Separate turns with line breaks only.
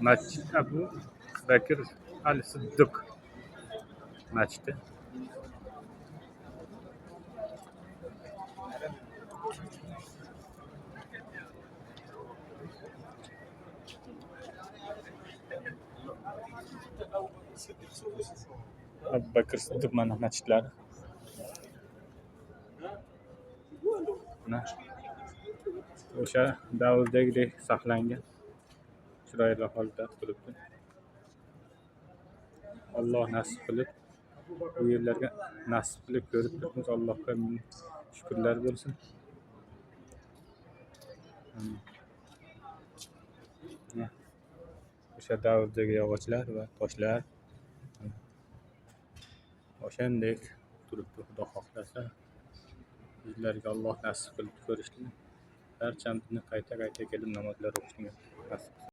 Masjid Abu Bakr al-Siddiq masjidi. Abu Bakr Siddiq mana masjidlari. Mana o'sha davrdagidek saqlangan chiroyli holda turibdi. Alloh nasib qilib bu yerlarga nasib qilib ko'rib turibmiz. Allohga ming shukrlar bo'lsin. Mana o'sha davrdagi yog'ochlar va toshlar o'shandek turibdi. Xudo xohlasa bizlarga Alloh nasib qilib ko'rishni, barchamizni qayta kelib namozlar o'qishni nasib qilsin.